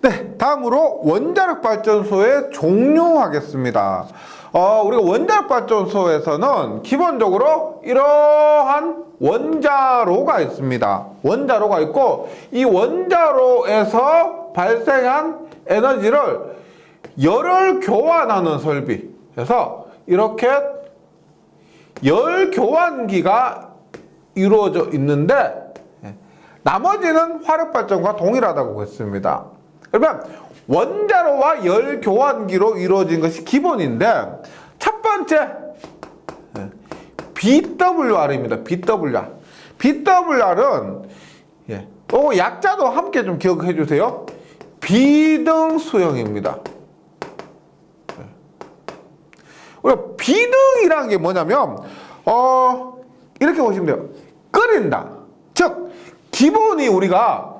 네, 다음으로 원자력 발전소의 종류 하겠습니다. 우리가 원자력 발전소에서는 기본적으로 이러한 원자로가 있습니다. 원자로가 있고 이 원자로에서 발생한 에너지를 열을 교환하는 설비. 그래서 이렇게 열 교환기가 이루어져 있는데 나머지는 화력 발전과 동일하다고 했습니다. 그러면 원자로와 열 교환기로 이루어진 것이 기본인데 첫 번째 BWR입니다. BWR. BWR은 약자도 함께 좀 기억해 주세요. 비등수형입니다. 우리가 비등이라는 게 뭐냐면 이렇게 보시면 돼요. 끓인다. 즉 기본이 우리가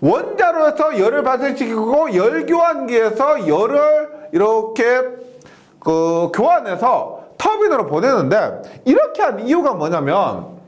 원자로에서 열을 발생시키고 열교환기에서 열을 이렇게 교환해서 터빈으로 보내는데 이렇게 한 이유가 뭐냐면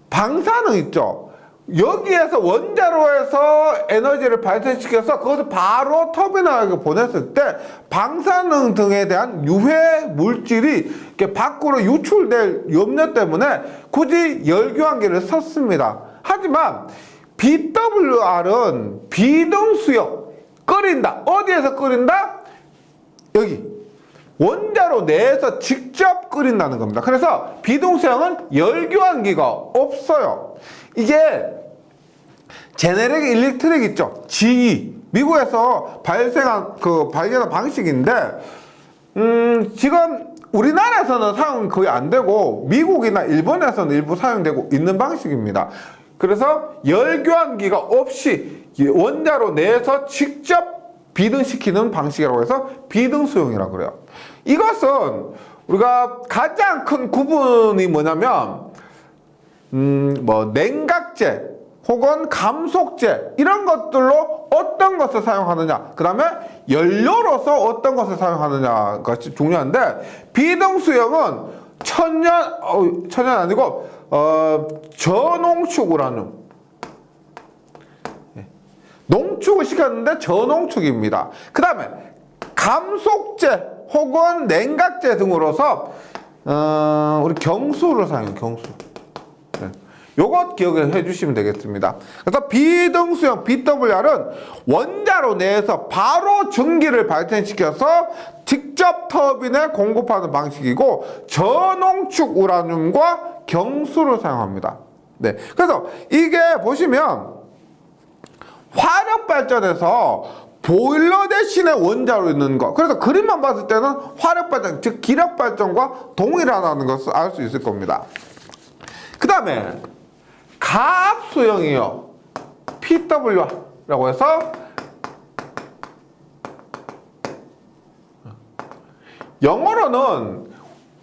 방사능 있죠. 여기에서 원자로에서 에너지를 발생시켜서 그것을 바로 터빈하게 보냈을 때 방사능 등에 대한 유해 물질이 이렇게 밖으로 유출될 염려 때문에 굳이 열교환기를 썼습니다. 하지만 BWR은 비등수형, 끓인다. 어디에서 끓인다? 여기 원자로 내에서 직접 끓인다는 겁니다. 그래서 비등수형은 열교환기가 없어요. 이게 제네릭 일렉트릭 있죠. GE 미국에서 발견한 방식인데 지금 우리나라에서는 사용 거의 안 되고 미국이나 일본에서는 일부 사용되고 있는 방식입니다. 그래서 열교환기가 없이 원자로 내에서 직접 비등시키는 방식이라고 해서 비등수용이라고 그래요. 이것은 우리가 가장 큰 구분이 뭐냐면 냉각제 혹은 감속제 이런 것들로 어떤 것을 사용하느냐, 그 다음에 연료로서 어떤 것을 사용하느냐가 중요한데 비등수용은 천연 아니고 저농축 우라늄, 농축을 시켰는데 저농축입니다. 그 다음에 감속제 혹은 냉각제 등으로서 우리 경수를 사용해요. 경수. 요것 기억해 주시면 되겠습니다. 그래서 비등수형 BWR은 원자로 내에서 바로 전기를 발생시켜서 직접 터빈에 공급하는 방식이고 저농축 우라늄과 경수를 사용합니다. 네. 그래서 이게 보시면 화력 발전에서 보일러 대신에 원자로 있는 거. 그래서 그림만 봤을 때는 화력 발전, 즉 기력 발전과 동일하다는 것을 알 수 있을 겁니다. 그 다음에 가압수형이요. PWR라고 해서 영어로는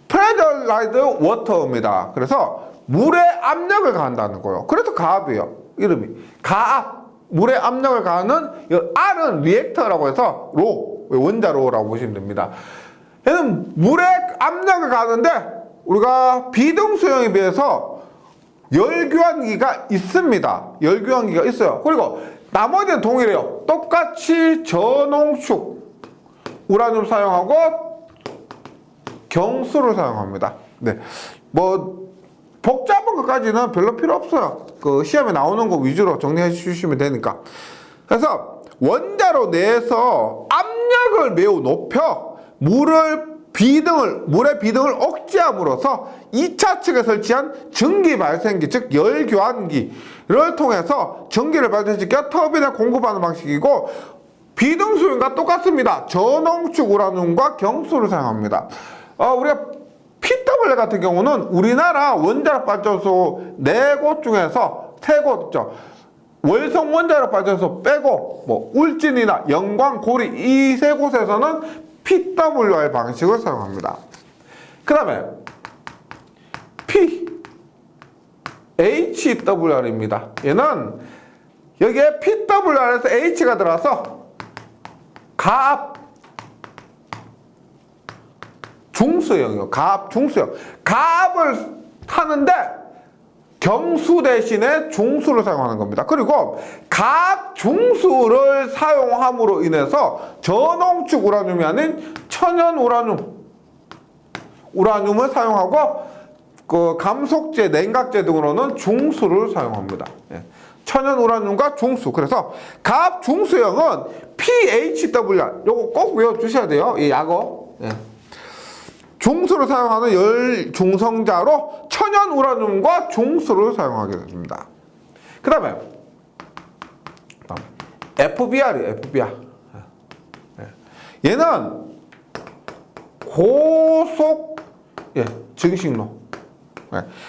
pressurized water입니다. 그래서 물에 압력을 가한다는 거예요. 그래서 가압이에요. 이름이. 가압. 물에 압력을 가하는 R은 리액터라고 해서 원자로라고 보시면 됩니다. 얘는 물에 압력을 가하는데 우리가 비등수형에 비해서 열교환기가 있습니다. 열교환기가 있어요. 그리고 나머지는 동일해요. 똑같이 저농축 우라늄 사용하고 경수를 사용합니다. 네, 복잡한 것까지는 별로 필요 없어요. 그 시험에 나오는 거 위주로 정리해 주시면 되니까. 그래서 원자로 내에서 압력을 매우 높여 물의 비등을 억제함으로써 2차 측에 설치한 전기 발생기, 즉 열교환기를 통해서 전기를 발생시켜 터빈에 공급하는 방식이고 비등수용과 똑같습니다. 저농축 우라늄과 경수를 사용합니다. 우리가 PWR 같은 경우는 우리나라 원자력 발전소 4곳 중에서 3곳, 월성 원자력 발전소 빼고 울진이나 영광, 고리 이 3곳에서는 PWR 방식을 사용합니다. 그 다음에 HWR입니다. 얘는 여기에 PWR에서 H가 들어가서 가압 중수형이요. 가압 중수형. 가압을 타는데 경수 대신에 중수를 사용하는 겁니다. 그리고 갑중수를 사용함으로 인해서 전홍축 우라늄이 아닌 천연 우라늄을 사용하고 그 감속제, 냉각제 등으로는 중수를 사용합니다. 예. 천연 우라늄과 중수. 그래서 갑중수형은 PHWR. 요거 꼭 외워주셔야 돼요. 이 약어. 예. 중수를 사용하는 열중성자로 천연 우라늄과 중수를 사용하게 됩니다. 그 다음에 FBR이에요. FBR. 얘는 고속 증식로.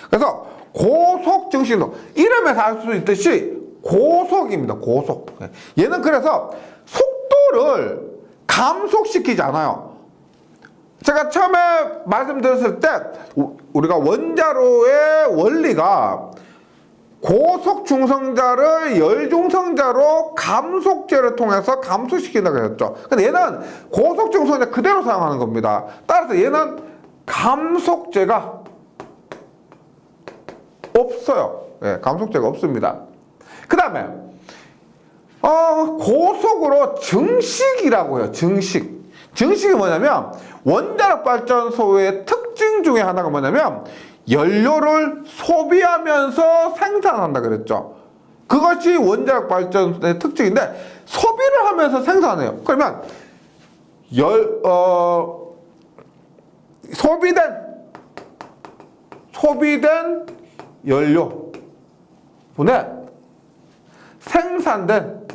그래서 고속 증식로. 이름에서 알 수 있듯이 고속입니다. 고속. 얘는 그래서 속도를 감속시키지 않아요. 제가 처음에 말씀드렸을 때 우리가 원자로의 원리가 고속 중성자를 열중성자로 감속제를 통해서 감소시킨다고 했죠. 근데 얘는 고속 중성자 그대로 사용하는 겁니다. 따라서 얘는 감속제가 없어요. 예, 감속제가 없습니다. 그 다음에 고속으로 증식이라고 해요. 증식. 증식이 뭐냐면 원자력 발전소의 특징 중에 하나가 뭐냐면 연료를 소비하면서 생산한다 그랬죠. 그것이 원자력 발전소의 특징인데 소비를 하면서 생산해요. 그러면 소비된 연료 분에 생산된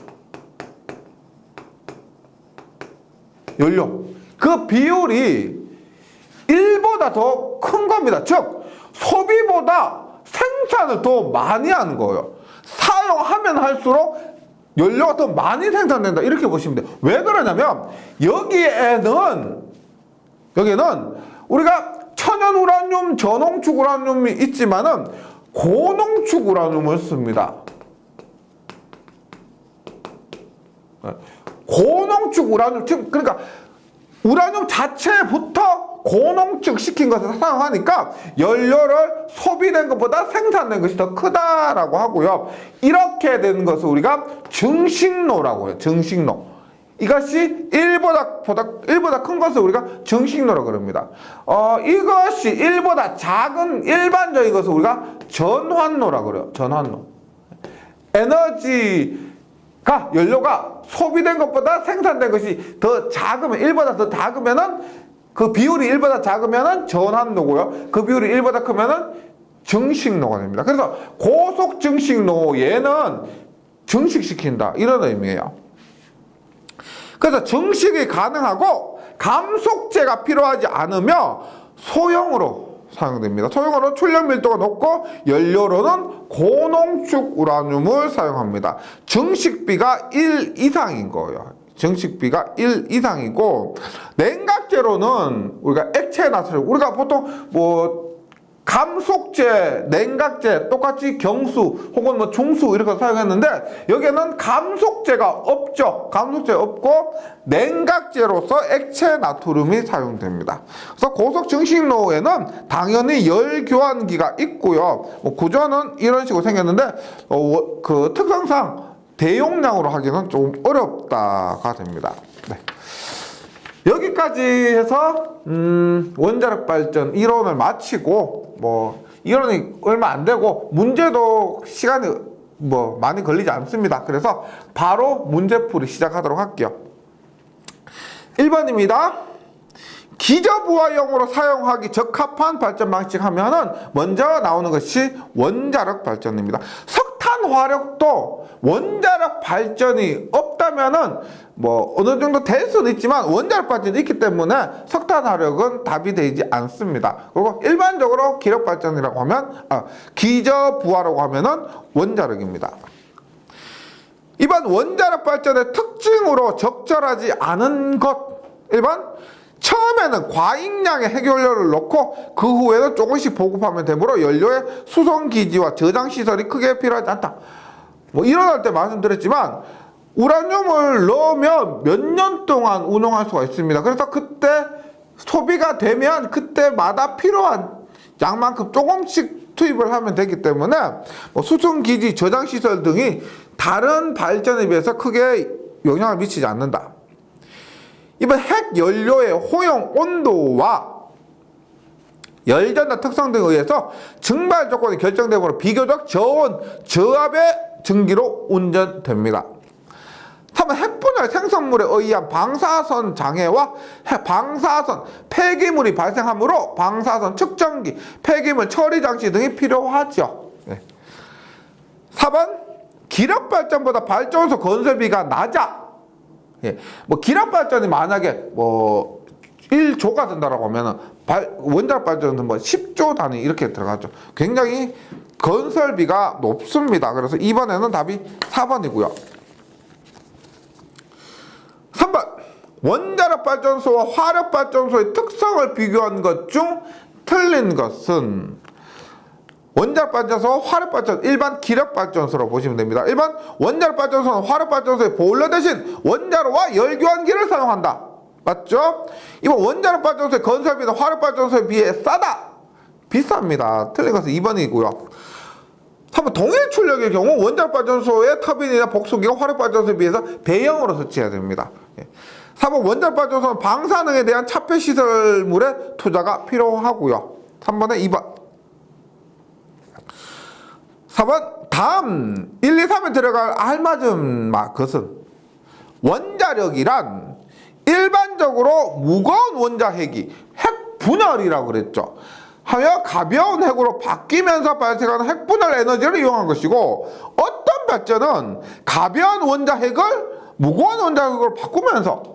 연료 그 비율이 1보다 더 큰 겁니다. 즉 소비보다 생산을 더 많이 하는 거예요. 사용하면 할수록 연료가 더 많이 생산된다 이렇게 보시면 돼요. 왜 그러냐면 여기에는 우리가 천연 우라늄, 전홍축 우라늄이 있지만은 고농축 우라늄을 씁니다. 고농축 우라늄, 즉 그러니까 우라늄 자체부터 고농축 시킨 것을 사용하니까 연료를 소비된 것보다 생산된 것이 더 크다라고 하고요. 이렇게 되는 것을 우리가 증식로라고 해요. 증식로. 이것이 1보다 큰 것을 우리가 증식로라고 그럽니다. 이것이 1보다 작은 일반적인 것을 우리가 전환로라고 그래요. 전환로. 에너지가 연료가 소비된 것보다 생산된 것이 더 작으면 1보다 더 작으면은 그 비율이 1보다 작으면은 전환로고요. 그 비율이 1보다 크면은 증식로가 됩니다. 그래서 고속 증식로 얘는 증식시킨다 이런 의미예요. 그래서 증식이 가능하고 감속제가 필요하지 않으며 소형으로 사용됩니다. 소형으로 출력 밀도가 높고 연료로는 고농축 우라늄을 사용합니다. 증식비가 1 이상인 거예요. 증식비가 1 이상이고 냉각제로는 우리가 액체 나트륨 우리가 보통 감속제, 냉각제 똑같이 경수 혹은 중수 이렇게 사용했는데 여기에는 감속제가 없죠. 감속제 없고 냉각제로서 액체 나트륨이 사용됩니다. 그래서 고속 증식로에는 당연히 열 교환기가 있고요. 구조는 이런 식으로 생겼는데 그 특성상 대용량으로 하기는 좀 어렵다가 됩니다. 네. 여기까지 해서 원자력 발전 이론을 마치고 이론이 얼마 안 되고 문제도 시간이 많이 걸리지 않습니다. 그래서 바로 문제풀이 시작하도록 할게요. 1번입니다. 기저부하용으로 사용하기 적합한 발전 방식 하면은 먼저 나오는 것이 원자력 발전입니다. 석탄 화력도 원자력 발전이 없다면은 어느 정도 될 수는 있지만 원자력 발전이 있기 때문에 석탄 화력은 답이 되지 않습니다. 그리고 일반적으로 기력 발전이라고 하면 기저부하라고 하면은 원자력입니다. 이번 원자력 발전의 특징으로 적절하지 않은 것 1번 처음에는 과잉량의 핵연료를 넣고 그 후에는 조금씩 보급하면 되므로 연료의 수송기지와 저장시설이 크게 필요하지 않다. 일어날 때 말씀드렸지만 우라늄을 넣으면 몇 년 동안 운용할 수가 있습니다. 그래서 그때 소비가 되면 그때마다 필요한 양만큼 조금씩 투입을 하면 되기 때문에 뭐 수송기지, 저장시설 등이 다른 발전에 비해서 크게 영향을 미치지 않는다. 이번 핵연료의 호용 온도와 열전도 특성 등에 의해서 증발 조건이 결정되므로 비교적 저온, 저압의 증기로 운전됩니다. 3번 핵분열 생성물에 의한 방사선 장애와 방사선 폐기물이 발생하므로 방사선 측정기, 폐기물 처리 장치 등이 필요하죠. 네. 4번 기력발전보다 발전소 건설비가 낮아. 예. 뭐 기력발전이 만약에 뭐 1조가 든다라고 하면은 원자력 발전은 뭐 10조 단위 이렇게 들어가죠. 굉장히 건설비가 높습니다. 그래서 이번에는 답이 4번이고요. 3번 원자력 발전소와 화력 발전소의 특성을 비교한 것 중 틀린 것은 원자력 발전소와 화력 발전소, 일반 기력 발전소로 보시면 됩니다. 일반 원자력 발전소는 화력 발전소의 보일러 대신 원자로와 열교환기를 사용한다. 맞죠? 이번 원자력 발전소의 건설비는 화력 발전소에 비해 싸다. 비쌉니다. 틀린 것은 2번이고요. 3번 동일 출력의 경우 원자력 발전소의 터빈이나 복수기가 화력 발전소에 비해서 배형으로 설치해야 됩니다. 4번 원자력 발전소는 방사능에 대한 차폐 시설물의 투자가 필요하고요. 3번에 2번. 4번 다음 1, 2, 3에 들어갈 알맞은 것은 원자력이란 일반적으로 무거운 원자핵이 핵분열이라고 그랬죠. 하여 가벼운 핵으로 바뀌면서 발생하는 핵분열 에너지를 이용한 것이고, 어떤 발전은 가벼운 원자핵을 무거운 원자핵으로 바꾸면서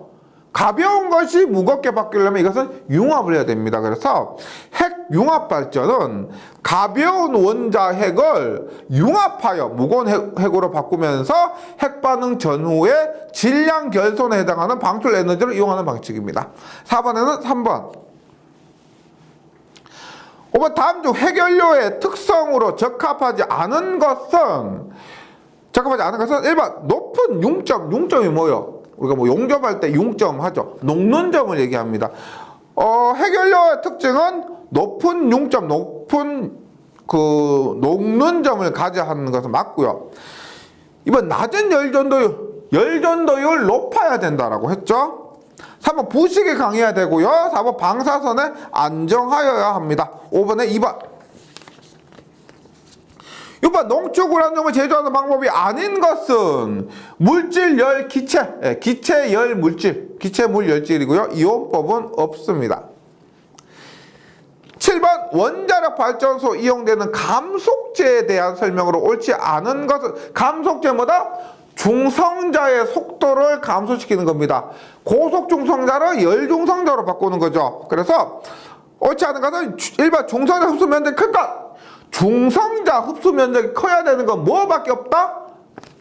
가벼운 것이 무겁게 바뀌려면 이것은 융합을 해야 됩니다. 그래서 핵융합 발전은 가벼운 원자핵을 융합하여 무거운 핵으로 바꾸면서 핵반응 전후의 질량 결손에 해당하는 방출 에너지를 이용하는 방식입니다. 4번에는 3번. 5번 다음 중 핵연료의 특성으로 적합하지 않은 것은 1번 높은 융점. 융점이 뭐예요? 우리가 뭐 용접할 때 융점 하죠. 녹는 점을 얘기합니다. 핵연료의 특징은 높은 융점, 높은 녹는 점을 가져야 하는 것은 맞고요. 이번 낮은 열전도율 높아야 된다라고 했죠. 3번 부식이 강해야 되고요. 4번 방사선에 안정하여야 합니다. 5번에 2번. 6번 농축우라늄을 제조하는 방법이 아닌 것은 물질, 열, 기체, 기체, 열, 물질, 기체, 물, 열질이고요. 이온법은 없습니다. 7번 원자력 발전소 이용되는 감속제에 대한 설명으로 옳지 않은 것은 감속제보다 중성자의 속도를 감소시키는 겁니다. 고속중성자를 열중성자로 바꾸는 거죠. 그래서 옳지 않은 것은 1번 중성자 흡수 면적이 클 것. 중성자 흡수 면적이 커야 되는 건 뭐밖에 없다?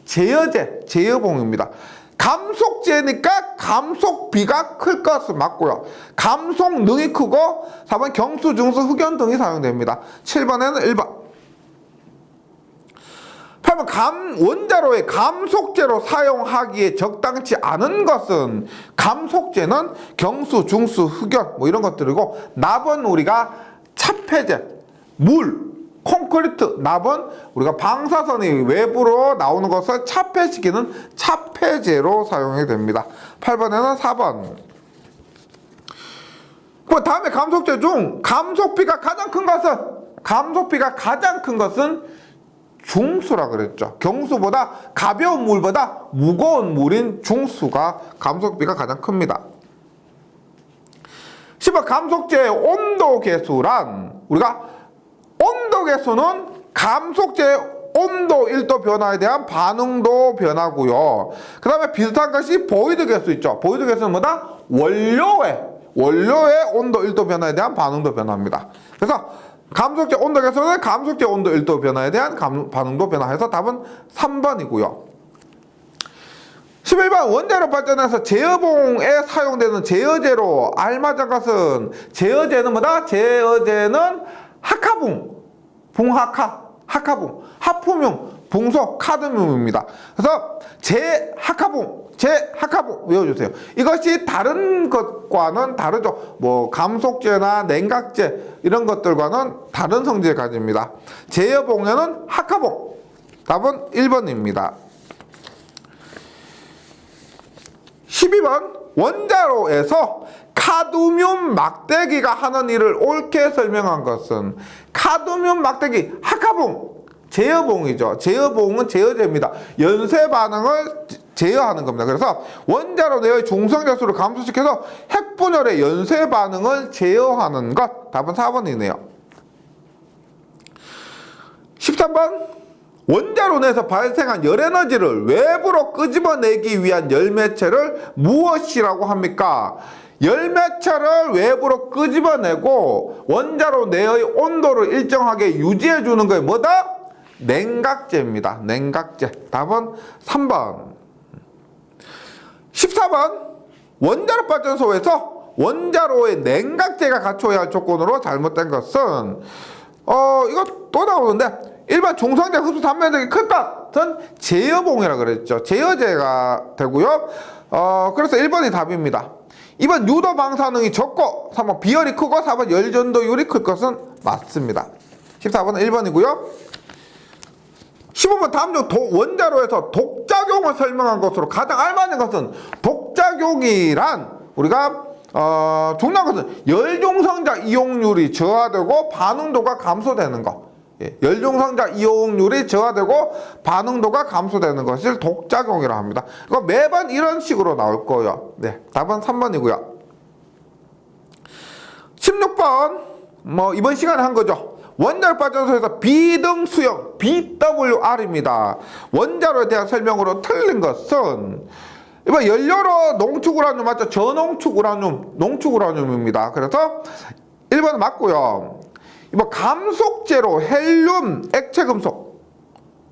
제어제, 제어봉입니다. 감속제니까 감속비가 클 것은 맞고요. 감속능이 크고 4번 경수, 중수, 흑연 등이 사용됩니다. 7번에는 1번. 8번 원자로의 감속제로 사용하기에 적당치 않은 것은 감속제는 경수, 중수, 흑연 뭐 이런 것들이고, 납은 우리가 차폐제, 물, 콘크리트, 납은 우리가 방사선이 외부로 나오는 것을 차폐시키는 차폐제로 사용이 됩니다. 8번에는 4번. 그 다음에 감속제 중 감속비가 가장 큰 것은 중수라 그랬죠. 경수보다 가벼운 물보다 무거운 물인 중수가 감속비가 가장 큽니다. 10번 감속제의 온도 계수란 우리가 온도 계수는 감속제의 온도 1도 변화에 대한 반응도 변화고요. 그 다음에 비슷한 것이 보이드 계수 있죠. 보이드 계수는 뭐다? 원료의 온도 1도 변화에 대한 반응도 변화입니다. 그래서 감속제 온도 계수는 감속제 온도 1도 변화에 대한 반응도 변화해서 답은 3번이고요. 11번 원자력 발전에서 제어봉에 사용되는 제어제로 알맞은 것은 제어제는 뭐다? 제어제는 하카붕, 붕하카, 하카붕. 하품용, 붕소, 카드뮴입니다. 그래서 제하카봉 외워주세요. 이것이 다른 것과는 다르죠. 뭐 감속제나 냉각제 이런 것들과는 다른 성질을 가집니다. 제여봉에는 하카봉. 답은 1번입니다. 12번 원자로에서 카드뮴 막대기가 하는 일을 옳게 설명한 것은 카드뮴 막대기 하카봉 제어봉이죠. 제어봉은 제어제입니다. 연쇄 반응을 제어하는 겁니다. 그래서 원자로 내의 중성자수를 감소시켜서 핵분열의 연쇄 반응을 제어하는 것. 답은 4번이네요. 13번 원자로 내에서 발생한 열에너지를 외부로 끄집어내기 위한 열매체를 무엇이라고 합니까? 열매체를 외부로 끄집어내고 원자로 내의 온도를 일정하게 유지해주는 게 뭐다? 냉각제입니다. 냉각제. 답은 3번. 14번 원자로 발전소에서 원자로의 냉각제가 갖춰야 할 조건으로 잘못된 것은 이거 또 나오는데 1번 중성제 흡수 단면적이 큰 것은 제어봉이라 그랬죠. 제어제가 되고요. 그래서 1번이 답입니다. 2번 유도 방사능이 적고 3번 비열이 크고 4번 열전도율이 클 것은 맞습니다. 14번은 1번이고요. 15번 다음 중 원자로에서 독작용을 설명한 것으로 가장 알맞은 것은 독작용이란 우리가 중요한 것은 열중성자 이용률이 저하되고 반응도가 감소되는 것. 예, 열중성자 이용률이 저하되고 반응도가 감소되는 것을 독작용이라고 합니다. 이거 매번 이런 식으로 나올 거예요. 네, 답은 3번이고요. 16번 이번 시간에 한 거죠. 원자로 발전소에서 비등 수용 BWR입니다. 원자로에 대한 설명으로 틀린 것은 이번 연료로 농축 우라늄 맞죠? 저농축 우라늄, 농축 우라늄입니다. 그래서 1번은 맞고요. 이번 감속제로 헬륨, 액체금속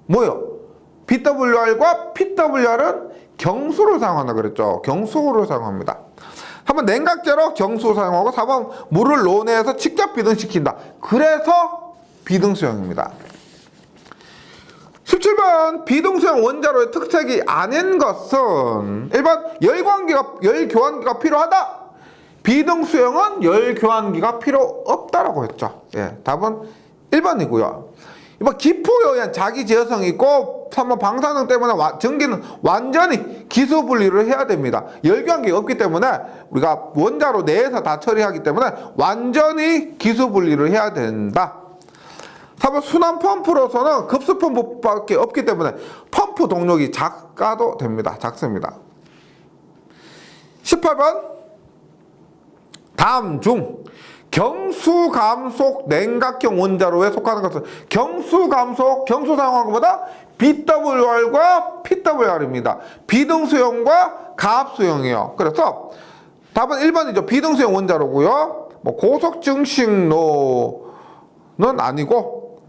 뭐요? BWR과 PWR은 경수를 사용한다 그랬죠. 경수를 사용합니다. 3번 냉각제로 경수 사용하고 4번 물을 논해서 직접 비등시킨다. 그래서 비등수용입니다. 17번 비등수용 원자로의 특색이 아닌 것은 1번 열교환기가 필요하다. 비등수용은 열교환기가 필요 없다라고 했죠. 예, 답은 1번이고요. 2번 기포에 의한 자기 제어성이 있고 3번 방사능 때문에 전기는 완전히 기수 분리를 해야 됩니다. 열교환기가 없기 때문에 우리가 원자로 내에서 다 처리하기 때문에 완전히 기수 분리를 해야 된다. 4번 순환 펌프로서는 급수 펌프밖에 없기 때문에 펌프 동력이 작아도 됩니다. 작습니다. 18번 다음 중 경수감속 냉각형 원자로에 속하는 것은 경수 사용한 것보다 BWR과 PWR입니다. 비등수용과 가압수용이에요. 그래서 답은 1번이죠. 비등수용 원자로고요. 고속증식로는 아니고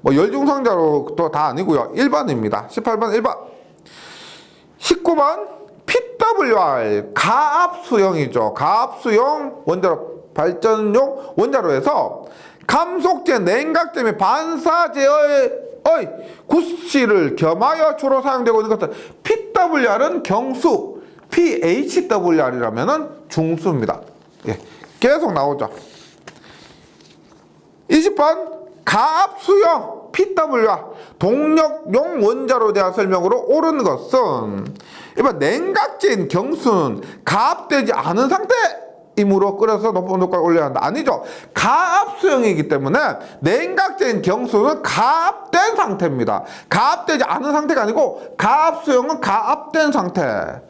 열중성자로도 다 아니고요. 1번입니다. 18번 1번. 19번 PWR 가압수용이죠. 가압수용 원자로 발전용 원자로에서 감속제, 냉각제 및 반사제의 구씨를 겸하여 주로 사용되고 있는 것은 PWR은 경수, PHWR이라면 중수입니다. 예, 계속 나오죠. 20번 가압수용 PWR 동력용 원자로에 대한 설명으로 옳은 것은 1번 냉각제인 경수는 가압되지 않은 상태이므로 끓여서 높은 온도까지 올려야 한다. 아니죠. 가압수용이기 때문에 냉각제인 경수는 가압된 상태입니다. 가압되지 않은 상태가 아니고 가압수용은 가압된 상태.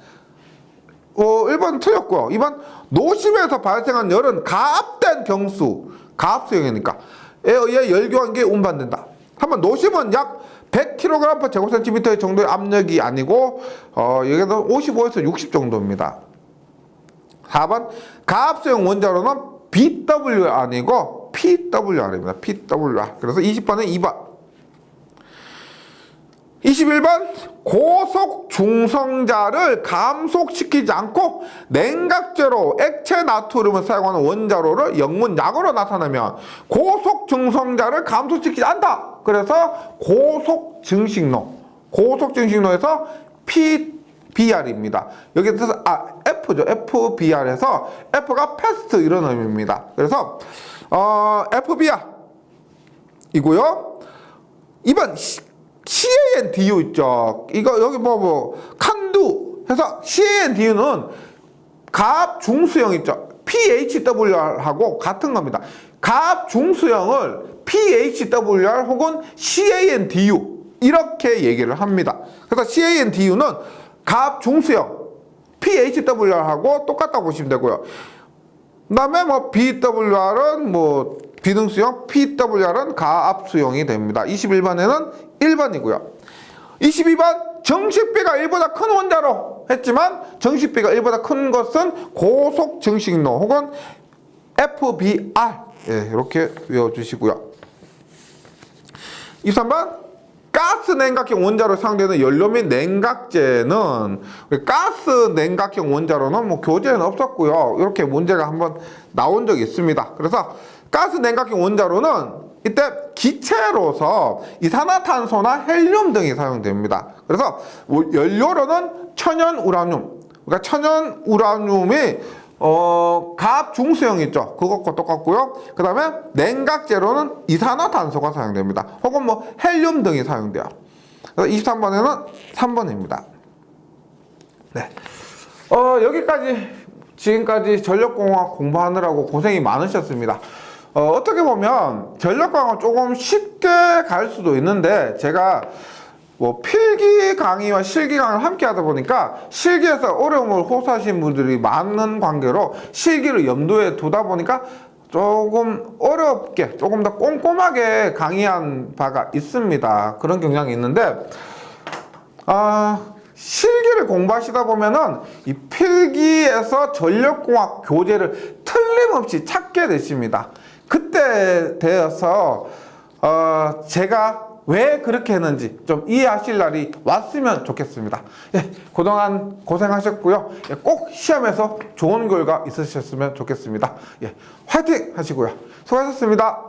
1번 틀렸고요. 2번 노심에서 발생한 열은 가압된 경수, 가압수용이니까 에 의해 열교환기에 운반된다. 한번 노심은 약 100kg/제곱cm 정도의 압력이 아니고 여기는 55에서 60 정도입니다. 4번 가압수용 원자로는 BWR 아니고 PWR입니다. PWR. 그래서 20번은 2번. 21번 고속 중성자를 감속시키지 않고 냉각제로 액체 나트륨을 사용하는 원자로를 영문약으로 나타내면 고속 중성자를 감속시키지 않다. 그래서 고속 증식로. 고속 증식로에서 PBr입니다. 여기서 F죠. FBr에서 F가 패스트 이런 의미입니다. 그래서 FBr 이고요. 2번 CANDU 있죠. 이거 여기 칸두 해서 CANDU는 가압 중수형 있죠. PHWR하고 같은 겁니다. 가압 중수형을 PHWR 혹은 CANDU 이렇게 얘기를 합니다. 그래서 CANDU는 가압 중수형 PHWR하고 똑같다고 보시면 되고요. 그 다음에 BWR은 비등수형, PWR은 가압수형이 됩니다. 21번에는 1번이고요. 22번 정식비가 1보다 큰 원자로 했지만 정식비가 1보다 큰 것은 고속 정식로 혹은 FBR 이렇게 외워주시고요. 23번 가스 냉각형 원자로 사용되는 연료 및 냉각제는 가스 냉각형 원자로는 교재에는 없었고요. 이렇게 문제가 한번 나온 적이 있습니다. 그래서 가스 냉각형 원자로는 이때 기체로서 이산화탄소나 헬륨 등이 사용됩니다. 그래서 연료로는 천연우라늄, 그러니까 천연우라늄이 가압 중수형 있죠. 그것과 똑같고요. 그 다음에 냉각제로는 이산화탄소가 사용됩니다. 혹은 헬륨 등이 사용돼요. 그래서 23번에는 3번입니다. 네. 여기까지 지금까지 전력공학 공부하느라고 고생이 많으셨습니다. 어떻게 보면 전력공학은 조금 쉽게 갈 수도 있는데 제가 필기 강의와 실기 강의를 함께 하다 보니까 실기에서 어려움을 호소하시는 분들이 많은 관계로 실기를 염두에 두다 보니까 조금 어렵게 조금 더 꼼꼼하게 강의한 바가 있습니다. 그런 경향이 있는데 실기를 공부하시다 보면은 이 필기에서 전력공학 교재를 틀림없이 찾게 되십니다. 그때 되어서 제가 왜 그렇게 했는지 좀 이해하실 날이 왔으면 좋겠습니다. 그동안 고생하셨고요. 꼭 시험에서 좋은 결과 있으셨으면 좋겠습니다. 화이팅 하시고요. 수고하셨습니다.